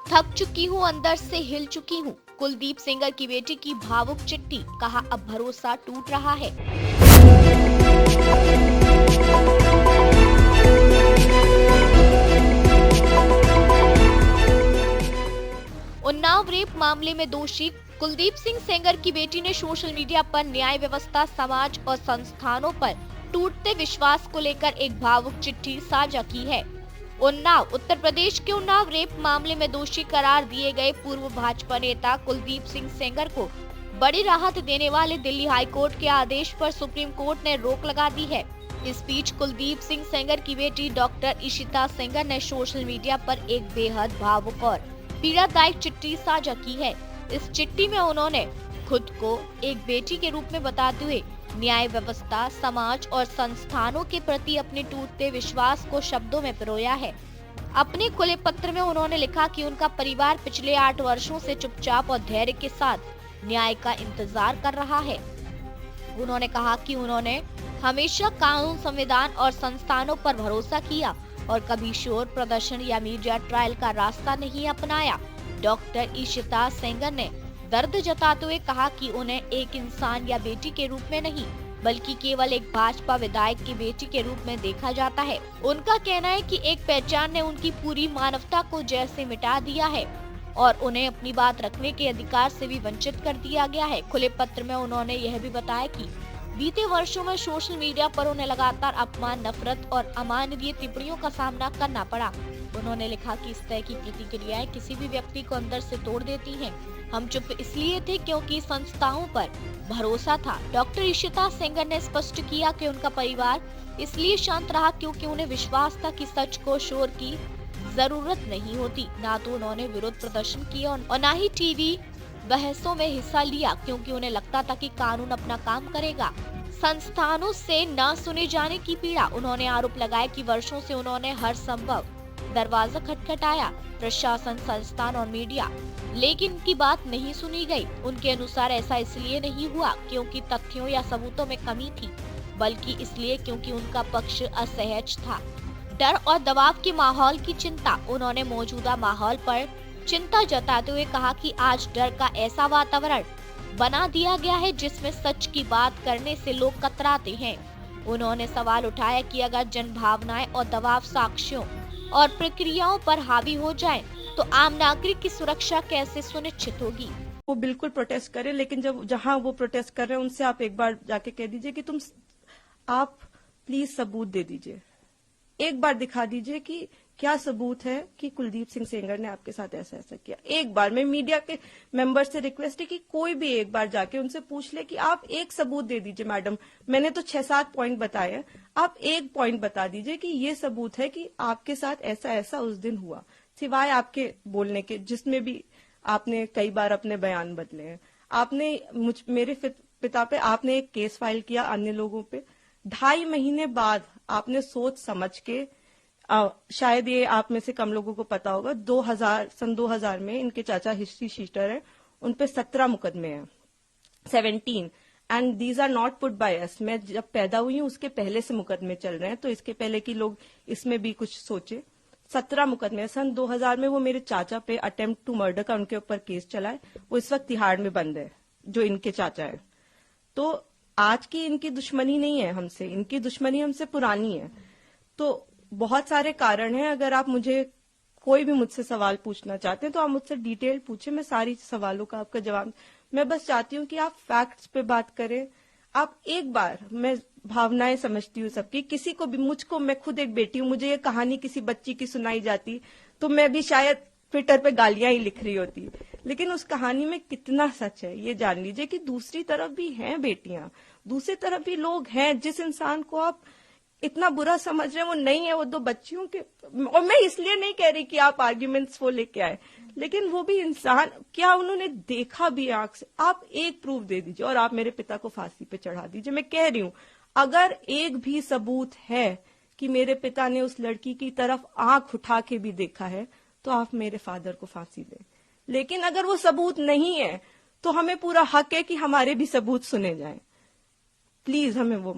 थक चुकी हूँ, अंदर से हिल चुकी हूँ। कुलदीप सेंगर की बेटी की भावुक चिट्ठी, कहा अब भरोसा टूट रहा है। उन्नाव रेप मामले में दोषी कुलदीप सिंह सेंगर की बेटी ने सोशल मीडिया पर न्याय व्यवस्था, समाज और संस्थानों पर टूटते विश्वास को लेकर एक भावुक चिट्ठी साझा की है। उन्नाव उत्तर प्रदेश के उन्नाव रेप मामले में दोषी करार दिए गए पूर्व भाजपा नेता कुलदीप सिंह सेंगर को बड़ी राहत देने वाले दिल्ली हाई कोर्ट के आदेश पर सुप्रीम कोर्ट ने रोक लगा दी है। इस बीच कुलदीप सिंह सेंगर की बेटी डॉक्टर इशिता सेंगर ने सोशल मीडिया पर एक बेहद भावुक और पीड़ादायक चिट्ठी साझा की है। इस चिट्ठी में उन्होंने खुद को एक बेटी के रूप में बताते हुए न्याय व्यवस्था, समाज और संस्थानों के प्रति अपने टूटते विश्वास को शब्दों में पिरोया है। अपने खुले पत्र में उन्होंने लिखा कि उनका परिवार पिछले 8 वर्षों से चुपचाप और धैर्य के साथ न्याय का इंतजार कर रहा है। उन्होंने कहा कि उन्होंने हमेशा कानून, संविधान और संस्थानों पर भरोसा किया और कभी शोर प्रदर्शन या मीडिया ट्रायल का रास्ता नहीं अपनाया। डॉक्टर इशिता सेंगर ने दर्द जताते हुए कहा कि उन्हें एक इंसान या बेटी के रूप में नहीं, बल्कि केवल एक भाजपा विधायक की बेटी के रूप में देखा जाता है। उनका कहना है कि एक पहचान ने उनकी पूरी मानवता को जैसे मिटा दिया है और उन्हें अपनी बात रखने के अधिकार से भी वंचित कर दिया गया है। खुले पत्र में उन्होंने यह भी बताया कि बीते वर्षों में सोशल मीडिया पर उन्हें लगातार अपमान, नफरत और अमानवीय टिप्पणियों का सामना करना पड़ा। उन्होंने लिखा कि इस तरह की प्रतिक्रियाएं किसी भी व्यक्ति को अंदर से तोड़ देती हैं। हम चुप इसलिए थे क्योंकि संस्थाओं पर भरोसा था। डॉक्टर इशिता सेंगर ने स्पष्ट किया कि उनका परिवार इसलिए शांत रहा क्योंकि उन्हें विश्वास था कि सच को शोर की जरूरत नहीं होती। ना तो उन्होंने विरोध प्रदर्शन किया और न ही टीवी बहसों में हिस्सा लिया क्योंकि उन्हें लगता था कि कानून अपना काम करेगा। संस्थानों से न सुने जाने की पीड़ा। उन्होंने आरोप लगाया कि वर्षों से उन्होंने हर संभव दरवाजा खटखटाया, प्रशासन, संस्थान और मीडिया, लेकिन उनकी बात नहीं सुनी गई। उनके अनुसार ऐसा इसलिए नहीं हुआ क्योंकि तथ्यों या सबूतों में कमी थी, बल्कि इसलिए क्योंकि उनका पक्ष असहज था। डर और दबाव के माहौल की चिंता। उन्होंने मौजूदा माहौल पर चिंता जताते हुए कहा कि आज डर का ऐसा वातावरण बना दिया गया है जिसमें सच की बात करने से लोग कतराते हैं। उन्होंने सवाल उठाया कि अगर जन भावनाएं और दबाव साक्ष्यों और प्रक्रियाओं पर हावी हो जाए तो आम नागरिक की सुरक्षा कैसे सुनिश्चित होगी। वो बिल्कुल प्रोटेस्ट करें, लेकिन जहां वो प्रोटेस्ट कर रहे हैं उनसे आप एक बार जाके कह दीजिए कि आप प्लीज सबूत दे दीजिए, एक बार दिखा दीजिए कि क्या सबूत है कि कुलदीप सिंह सेंगर ने आपके साथ ऐसा ऐसा किया। एक बार मैं मीडिया के मेंबर से रिक्वेस्ट है कि कोई भी एक बार जाके उनसे पूछ ले कि आप एक सबूत दे दीजिए। मैडम, मैंने तो 6-7 पॉइंट बताए हैं, आप एक पॉइंट बता दीजिए कि ये सबूत है कि आपके साथ ऐसा ऐसा उस दिन हुआ, सिवाय आपके बोलने के, जिसमें भी आपने कई बार अपने बयान बदले हैं। आपने मेरे पिता पे आपने एक केस फाइल किया, अन्य लोगों पे 2.5 महीने बाद आपने सोच समझ के, शायद ये आप में से कम लोगों को पता होगा, सन 2000 में इनके चाचा हिस्ट्री शीटर हैं, उनपे 17 मुकदमे हैं, 17, and these are not put by us. मैं जब पैदा हुई हूँ उसके पहले से मुकदमे चल रहे हैं, तो इसके पहले कि लोग इसमें भी कुछ सोचे। 17 मुकदमे सन 2000 में वो मेरे चाचा पे अटेम्प्ट टू मर्डर का उनके ऊपर केस चला है। वो इस वक्त तिहाड़ में बंद है, जो इनके चाचा है। तो आज की इनकी दुश्मनी नहीं है हमसे, इनकी दुश्मनी हमसे पुरानी है। तो बहुत सारे कारण हैं। अगर आप कोई भी मुझसे सवाल पूछना चाहते हैं तो आप मुझसे डिटेल पूछे, मैं सारी सवालों का आपका जवाब। मैं बस चाहती हूँ कि आप फैक्ट्स पे बात करें। आप एक बार, मैं भावनाएं समझती हूँ सबकी, किसी को भी, मैं खुद एक बेटी हूँ, मुझे ये कहानी किसी बच्ची की सुनाई जाती तो मैं भी शायद ट्विटर पे गालियां ही लिख रही होती, लेकिन उस कहानी में कितना सच है ये जान लीजिए कि दूसरी तरफ भी हैं बेटियां, दूसरी तरफ भी लोग हैं। जिस इंसान को आप इतना बुरा समझ रहे हैं वो नहीं है, वो 2 बच्चियों के, और मैं इसलिए नहीं कह रही कि आप आर्ग्यूमेंट्स वो लेके आए, लेकिन वो भी इंसान, क्या उन्होंने देखा भी आंख से? आप एक प्रूफ दे दीजिए और आप मेरे पिता को फांसी पे चढ़ा दीजिए। मैं कह रही हूं, अगर एक भी सबूत है कि मेरे पिता ने उस लड़की की तरफ आंख उठा के भी देखा है तो आप मेरे फादर को फांसी दें। लेकिन अगर वो सबूत नहीं है तो हमें पूरा हक है कि हमारे भी सबूत सुने जाएं। प्लीज हमें वो